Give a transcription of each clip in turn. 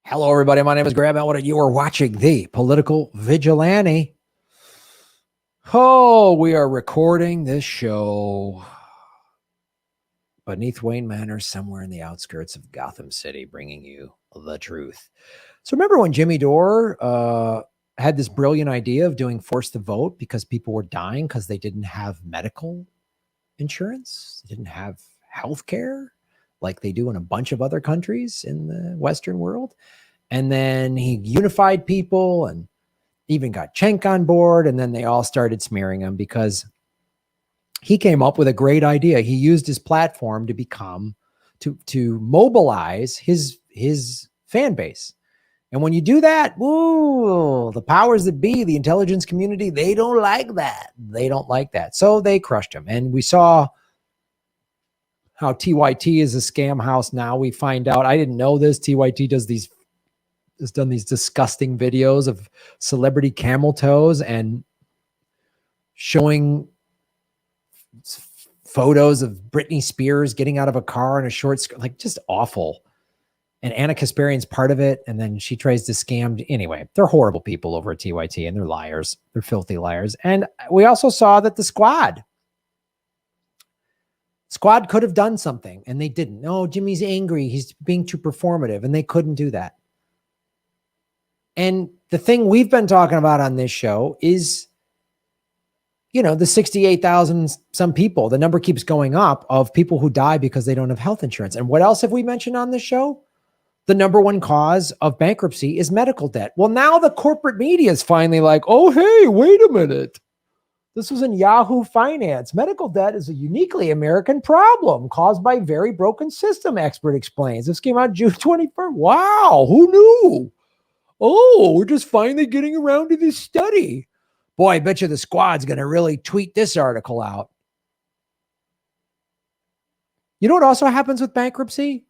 Hello, everybody. My name is Graham Elwood, and you are watching The Political Vigilante. Oh, we are recording this show beneath Wayne Manor, somewhere in the outskirts of Gotham City, bringing you the truth. So remember when Jimmy Dore had this brilliant idea of doing force the vote because people were dying because they didn't have medical insurance, they didn't have health care like they do in a bunch of other countries in the Western world. And then he unified people and even got Cenk on board. And then they all started smearing him because he came up with a great idea. He used his platform to mobilize his fan base. And when you do that, woo, the powers that be, the intelligence community, they don't like that. They don't like that. So they crushed him. And we saw how TYT is a scam house. Now we find out, I didn't know this. TYT has done these disgusting videos of celebrity camel toes and showing photos of Britney Spears getting out of a car in a short skirt, like just awful. And Anna Kasparian's part of it. And then she tries to scam. Anyway, they're horrible people over at TYT and they're liars. They're filthy liars. And we also saw that the squad could have done something and they didn't. No, Jimmy's angry. He's being too performative and they couldn't do that. And the thing we've been talking about on this show is, you know, the 68,000 some people, the number keeps going up of people who die because they don't have health insurance. And what else have we mentioned on this show? The number one cause of bankruptcy is medical debt. Well, now the corporate media is finally like, oh, hey, wait a minute. This was in Yahoo Finance. Medical debt is a uniquely American problem caused by very broken system, expert explains. This came out June 21st. Wow, who knew? Oh, we're just finally getting around to this study. Boy, I bet you the squad's going to really tweet this article out. You know what also happens with bankruptcy?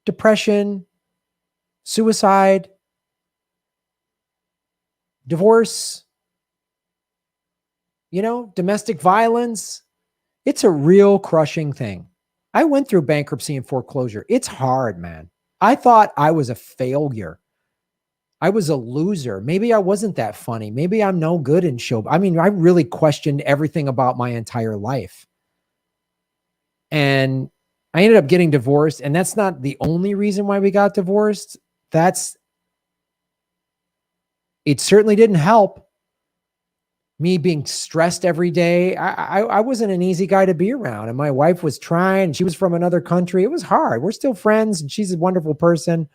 Depression, suicide, divorce, domestic violence. It's a real crushing thing. I went through bankruptcy and foreclosure. It's hard, man. I thought I was a failure. I was a loser. Maybe I wasn't that funny. Maybe I'm no good in show. I mean, I really questioned everything about my entire life. And I ended up getting divorced. And that's not the only reason why we got divorced. It certainly didn't help. Me being stressed every day. I wasn't an easy guy to be around. And my wife was trying. She was from another country. It was hard. We're still friends. And she's a wonderful person.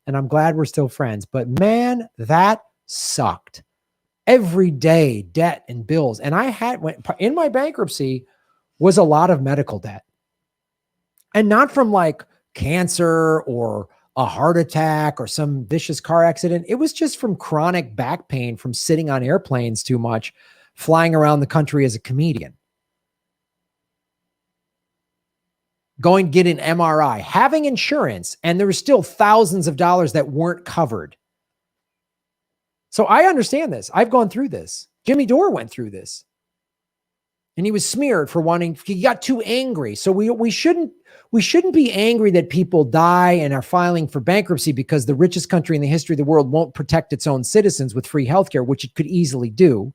And I'm glad we're still friends. But man, that sucked. Every day, debt and bills. And in my bankruptcy was a lot of medical debt. And not from like cancer or a heart attack or some vicious car accident. It was just from chronic back pain from sitting on airplanes too much, flying around the country as a comedian. Going to get an MRI, having insurance, and there were still thousands of dollars that weren't covered. So I understand this. I've gone through this. Jimmy Dore went through this. And he was smeared for he got too angry. So we shouldn't be angry that people die and are filing for bankruptcy because the richest country in the history of the world won't protect its own citizens with free healthcare, which it could easily do.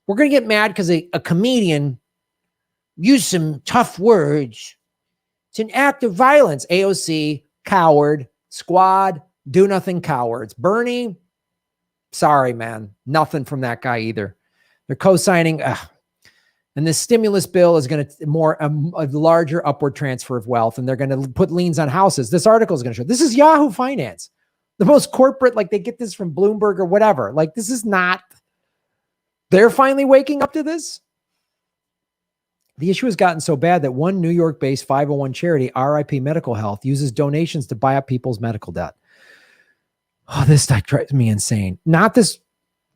We're going to get mad because a comedian used some tough words. It's an act of violence. AOC, coward. Squad, do nothing cowards. Bernie, sorry, man. Nothing from that guy either. They're co-signing. And this stimulus bill is going to a larger upward transfer of wealth, and they're going to put liens on houses. This article is going to show. This is Yahoo Finance, the most corporate, like they get this from Bloomberg or whatever. Like this is not, they're finally waking up to this. The issue has gotten so bad that one New York-based 501 charity, RIP Medical Health, uses donations to buy up people's medical debt. Oh, this drives me insane. Not this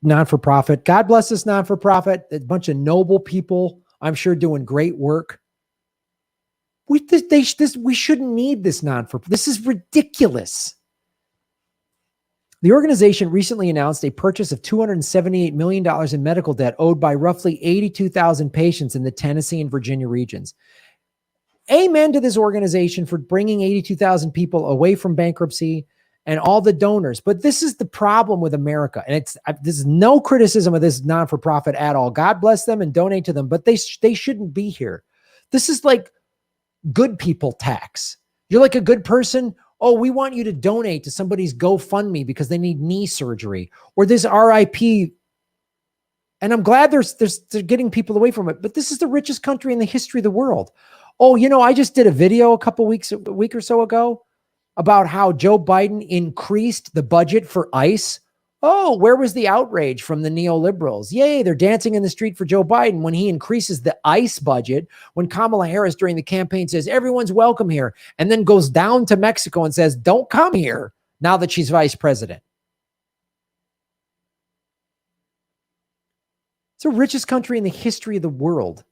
non-for-profit. God bless this non-for-profit. A bunch of noble people, I'm sure, doing great work. We shouldn't need this non-for-profit. This is ridiculous. The organization recently announced a purchase of $278 million in medical debt owed by roughly 82,000 patients in the Tennessee and Virginia regions. amen to this organization for bringing 82,000 people away from bankruptcy and all the donors. But this is the problem with America. And this is no criticism of this non-for-profit at all. God bless them and donate to them, but they shouldn't be here. This is like good people tax. You're like a good person. Oh, we want you to donate to somebody's GoFundMe because they need knee surgery, or this RIP. And I'm glad they're getting people away from it, but this is the richest country in the history of the world. Oh, I just did a video a week or so ago about how Joe Biden increased the budget for ICE. Oh, where was the outrage from the neoliberals? Yay, they're dancing in the street for Joe Biden when he increases the ICE budget, when Kamala Harris during the campaign says, everyone's welcome here, and then goes down to Mexico and says, don't come here now that she's vice president. It's the richest country in the history of the world.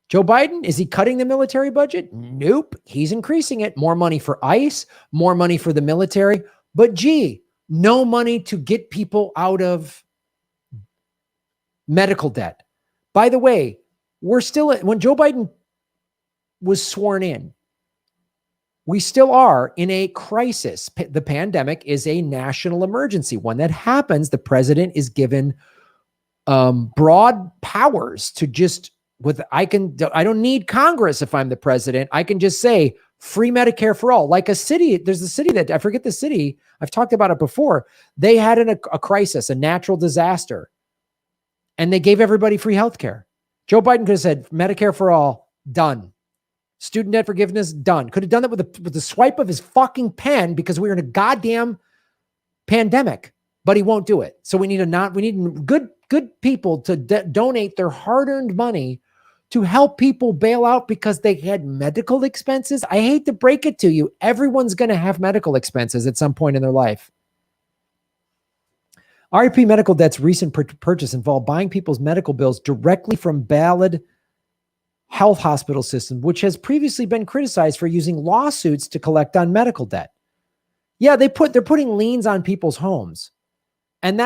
Joe Biden, is he cutting the military budget? Nope. He's increasing it. More money for ICE, more money for the military. But gee, no money to get people out of medical debt. By the way, when Joe Biden was sworn in, we still are in a crisis. The pandemic is a national emergency. When that happens, the president is given broad powers to just I don't need Congress if I'm the president. I can just say free Medicare for all. Like there's a city that I forget the city. I've talked about it before. They had a crisis, a natural disaster, and they gave everybody free healthcare. Joe Biden could have said Medicare for all, done. Student debt forgiveness, done. Could have done that with the swipe of his fucking pen because we were in a goddamn pandemic, but he won't do it. So we need good people to donate their hard-earned money to help people bail out because they had medical expenses. I hate to break it to you. Everyone's going to have medical expenses at some point in their life. REP Medical Debt's recent purchase involved buying people's medical bills directly from Ballad Health Hospital System, which has previously been criticized for using lawsuits to collect on medical debt. Yeah, they're putting liens on people's homes. And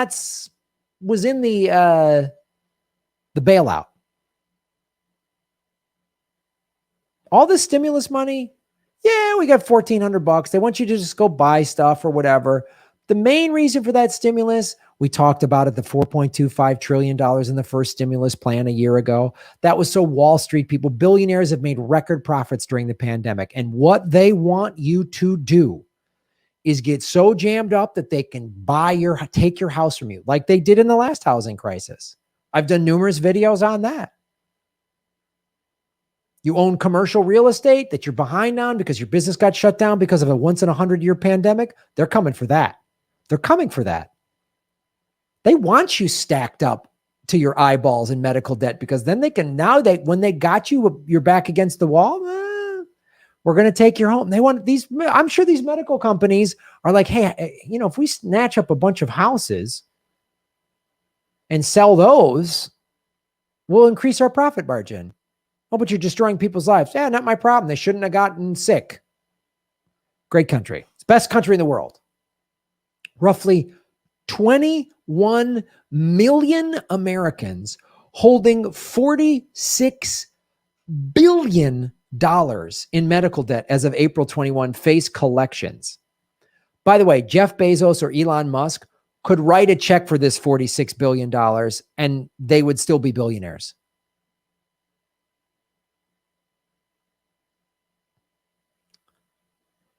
was in the bailout. All this stimulus money, yeah, we got $1,400. They want you to just go buy stuff or whatever. The main reason for that stimulus, we talked about it, the $4.25 trillion in the first stimulus plan a year ago. That was so Wall Street people, billionaires have made record profits during the pandemic. And what they want you to do is get so jammed up that they can take your house from you, like they did in the last housing crisis. I've done numerous videos on that. You own commercial real estate that you're behind on because your business got shut down because of a once in 100-year pandemic. They're coming for that. They're coming for that. They want you stacked up to your eyeballs in medical debt because then when they got you, you're back against the wall. We're going to take your home. They want these. I'm sure these medical companies are like, hey, if we snatch up a bunch of houses and sell those, we'll increase our profit margin. Oh, but you're destroying people's lives. Yeah, not my problem. They shouldn't have gotten sick. Great country. It's the best country in the world. Roughly 21 million Americans holding $46 billion in medical debt as of April 21 face collections. By the way, Jeff Bezos or Elon Musk could write a check for this $46 billion and they would still be billionaires.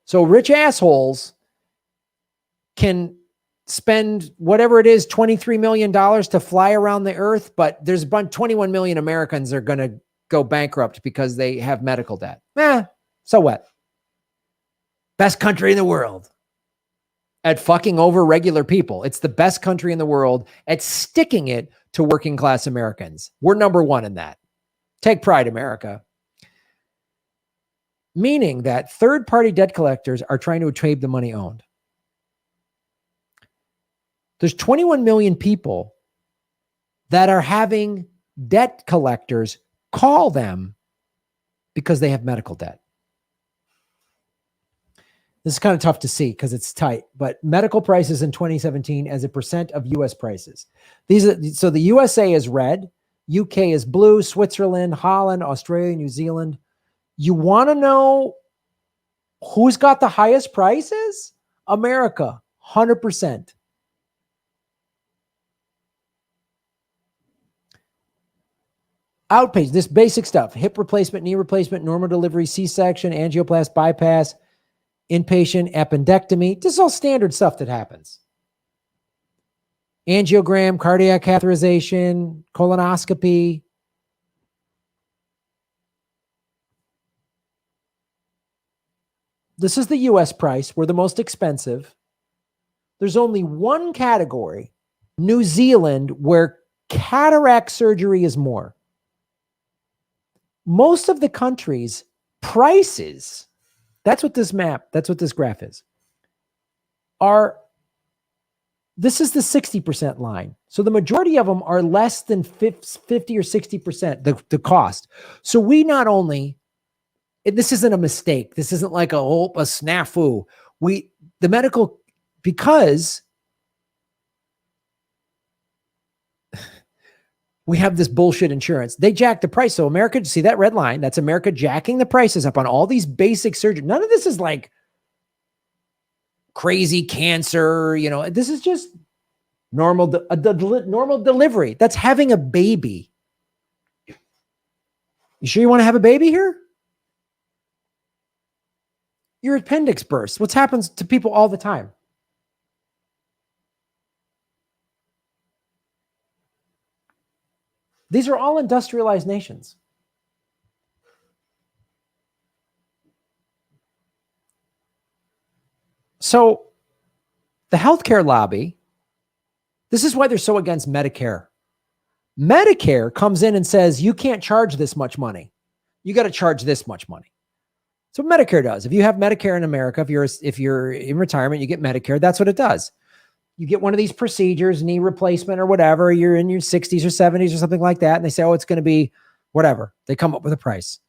So rich assholes can spend whatever it is, $23 million to fly around the earth, but there's 21 million Americans are going to go bankrupt because they have medical debt. So what? Best country in the world at fucking over regular people. It's the best country in the world at sticking it to working class Americans. We're number one in that. Take pride, America. Meaning that third-party debt collectors are trying to retrieve the money owned. There's 21 million people that are having debt collectors call them because they have medical debt. This is kind of tough to see because it's tight, but medical prices in 2017 as a percent of U.S. prices. So the USA is red, UK is blue, Switzerland, Holland, Australia, New Zealand, You want to know who's got the highest prices? America, 100%. Outpatient, this basic stuff: hip replacement, knee replacement, normal delivery, C-section, angioplasty, bypass, inpatient, appendectomy. This is all standard stuff that happens. Angiogram, cardiac catheterization, colonoscopy. This is the US price. We're the most expensive. There's only one category, New Zealand, where cataract surgery is more. Most of the countries' prices, that's what this graph is, this is the 60% line. So the majority of them are less than 50 or 60%, the cost. So we not only, this isn't a mistake. This isn't like a snafu. Because we have this bullshit insurance, they jack the price. So America, see that red line? That's America jacking the prices up on all these basic surgery. None of this is like crazy cancer. This is just normal delivery. That's having a baby. You sure you want to have a baby here? Your appendix bursts. What happens to people all the time? These are all industrialized nations. So the healthcare lobby, this is why they're so against Medicare. Medicare comes in and says, you can't charge this much money. You got to charge this much money. So Medicare does. If you have Medicare in America, if you're in retirement, you get Medicare. That's what it does. You get one of these procedures, knee replacement or whatever, you're in your 60s or 70s or something like that, and they say, oh, it's going to be whatever. They come up with a price.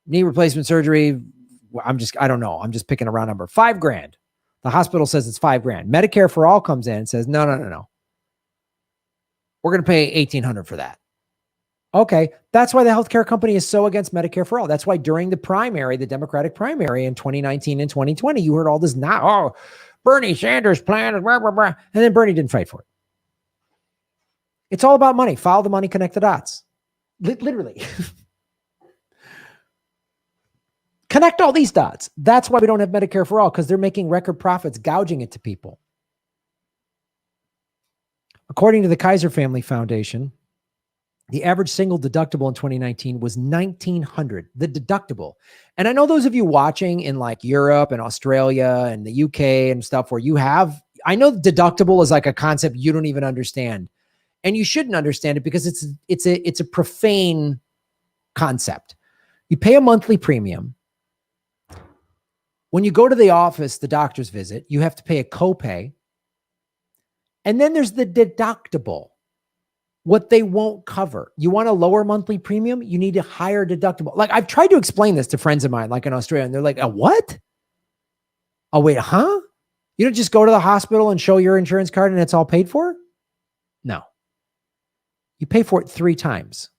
Knee replacement surgery, I don't know. I'm just picking a round number. $5,000. The hospital says it's $5,000. Medicare for All comes in and says, no. We're going to pay $1,800 for that. Okay. That's why the healthcare company is so against Medicare for All. That's why during the primary, the Democratic primary in 2019 and 2020, you heard all this Bernie Sanders' plan is blah, blah, blah. And then Bernie didn't fight for it. It's all about money. Follow the money, connect the dots. Literally. Connect all these dots. That's why we don't have Medicare for All, because they're making record profits, gouging it to people. According to the Kaiser Family Foundation, the average single deductible in 2019 was $1,900, the deductible. And I know those of you watching in like Europe and Australia and the UK and stuff where I know deductible is like a concept you don't even understand. And you shouldn't understand it because it's a profane concept. You pay a monthly premium. When you go to the office, the doctor's visit, you have to pay a copay. And then there's the deductible. What they won't cover. You want a lower monthly premium? You need a higher deductible. Like I've tried to explain this to friends of mine, like in Australia, and they're like, what? Oh, wait, huh? You don't just go to the hospital and show your insurance card and it's all paid for? No. You pay for it 3 times.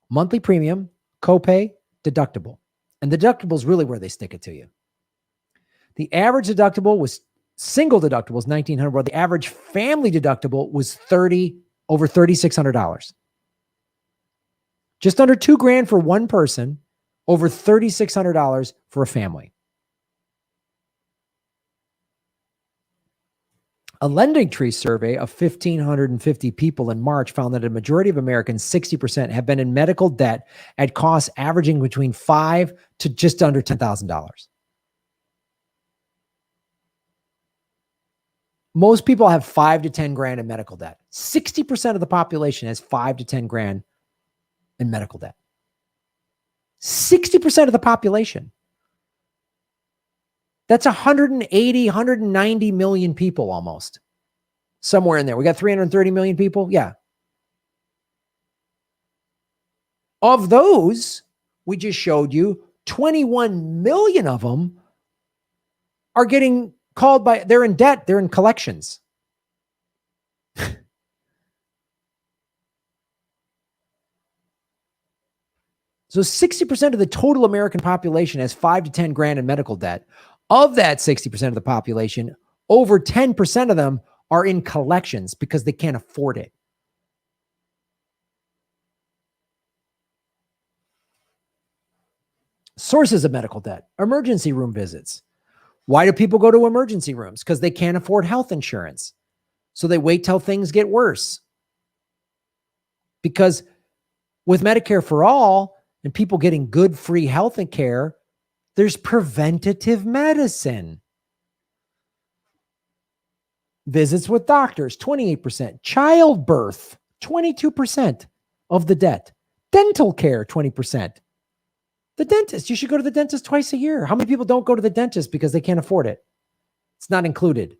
Monthly premium, copay, deductible. And the deductible is really where they stick it to you. The average deductible was, single deductible was $1,900, while the average family deductible was over $3,600. Just under $2,000 for one person, over $3,600 for a family. A Lending Tree survey of 1,550 people in March found that a majority of Americans, 60%, have been in medical debt at costs averaging between $5,000 to just under $10,000. Most people have $5,000 to $10,000 in medical debt. 60% of the population has $5,000 to $10,000 in medical debt. 60% of the population. That's 180, 190 million people almost. Somewhere in there. We got 330 million people. Yeah. Of those, we just showed you 21 million of them are getting called they're in debt. They're in collections. So 60% of the total American population has 5 to 10 grand in medical debt. Of that 60% of the population, over 10% of them are in collections because they can't afford it. Sources of medical debt, emergency room visits. Why do people go to emergency rooms? Because they can't afford health insurance. So they wait till things get worse. Because with Medicare for all and people getting good free health and care, there's preventative medicine. Visits with doctors, 28%. Childbirth, 22% of the debt. Dental care, 20%. The dentist, you should go to the dentist twice a year. How many people don't go to the dentist because they can't afford it? It's not included.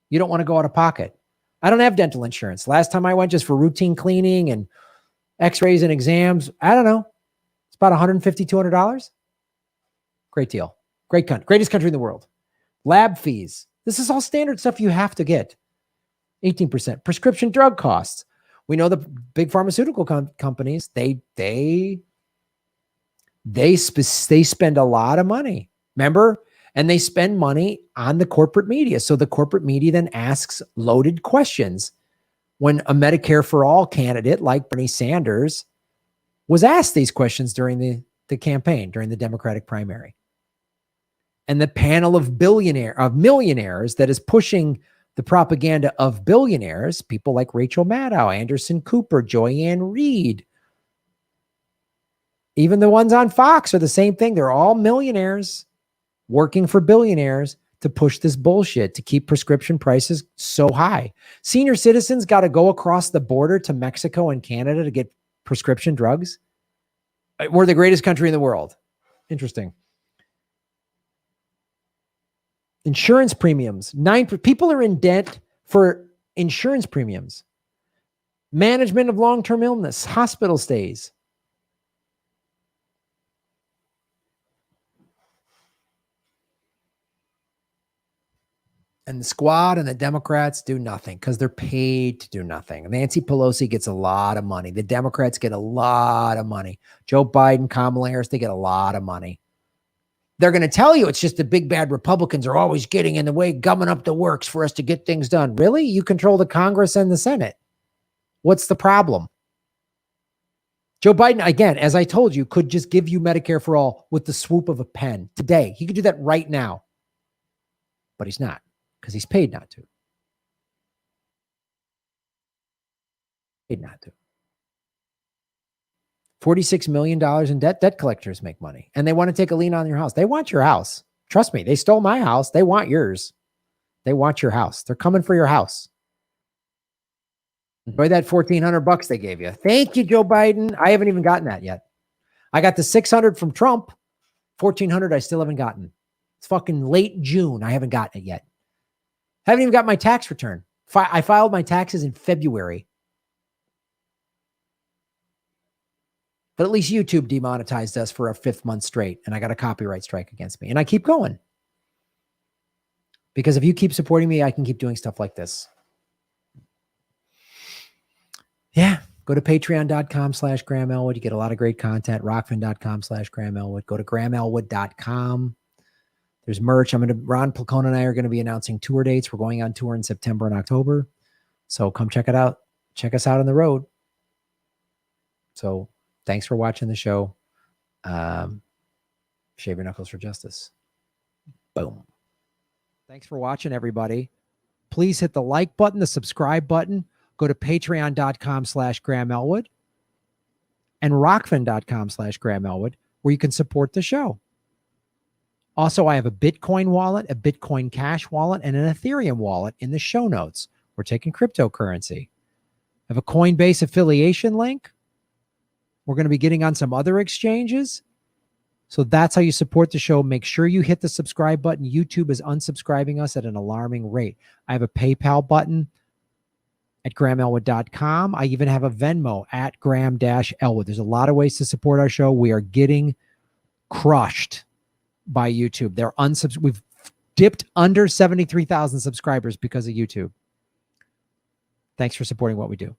You don't want to go out of pocket. I don't have dental insurance. Last time I went just for routine cleaning and x-rays and exams, I don't know. It's about $150, $200. Great deal. Great country. Greatest country in the world. Lab fees. This is all standard stuff you have to get. 18%. Prescription drug costs. We know the big pharmaceutical companies, they spend a lot of money. Remember? And they spend money on the corporate media. So the corporate media then asks loaded questions. When a Medicare for all candidate like Bernie Sanders was asked these questions during the campaign, during the Democratic primary. And the panel of millionaires that is pushing the propaganda of billionaires, people like Rachel Maddow, Anderson Cooper, Joyanne Reed, even the ones on Fox are the same thing. They're all millionaires working for billionaires to push this bullshit, to keep prescription prices so high. Senior citizens got to go across the border to Mexico and Canada to get prescription drugs. We're the greatest country in the world. Interesting. Insurance premiums. People are in debt for insurance premiums. Management of long-term illness, hospital stays. And the squad and the Democrats do nothing because they're paid to do nothing. Nancy Pelosi gets a lot of money. The Democrats get a lot of money. Joe Biden, Kamala Harris, they get a lot of money. They're going to tell you it's just the big bad Republicans are always getting in the way, gumming up the works for us to get things done. Really? You control the Congress and the Senate. What's the problem? Joe Biden, again, as I told you, could just give you Medicare for all with the swoop of a pen today. He could do that right now. But he's not. Because he's paid not to. Paid not to. $46 million in debt. Debt collectors make money. And they want to take a lien on your house. They want your house. Trust me, they stole my house. They want yours. They want your house. They're coming for your house. Enjoy that $1,400 they gave you. Thank you, Joe Biden. I haven't even gotten that yet. I got the $600 from Trump. $1,400 I still haven't gotten. It's fucking late June. I haven't gotten it yet. Haven't even got my tax return. I filed my taxes in February. But at least YouTube demonetized us for a 5th month straight, and I got a copyright strike against me. And I keep going. Because if you keep supporting me, I can keep doing stuff like this. Yeah. Go to patreon.com/Graham Elwood. You get a lot of great content. Rockfin.com/Graham Elwood. Go to GrahamElwood.com. There's merch. Ron Placone and I are going to be announcing tour dates. We're going on tour in September and October. So come check it out. Check us out on the road. So thanks for watching the show. Shave your knuckles for justice. Boom. Thanks for watching, everybody. Please hit the like button, the subscribe button. Go to patreon.com/Graham Elwood and rockfin.com/Graham Elwood, where you can support the show. Also, I have a Bitcoin wallet, a Bitcoin Cash wallet, and an Ethereum wallet in the show notes. We're taking cryptocurrency. I have a Coinbase affiliation link. We're going to be getting on some other exchanges. So that's how you support the show. Make sure you hit the subscribe button. YouTube is unsubscribing us at an alarming rate. I have a PayPal button at GrahamElwood.com. I even have a Venmo at Graham-Elwood. There's a lot of ways to support our show. We are getting crushed by YouTube. We've dipped under 73,000 subscribers because of YouTube. Thanks for supporting what we do.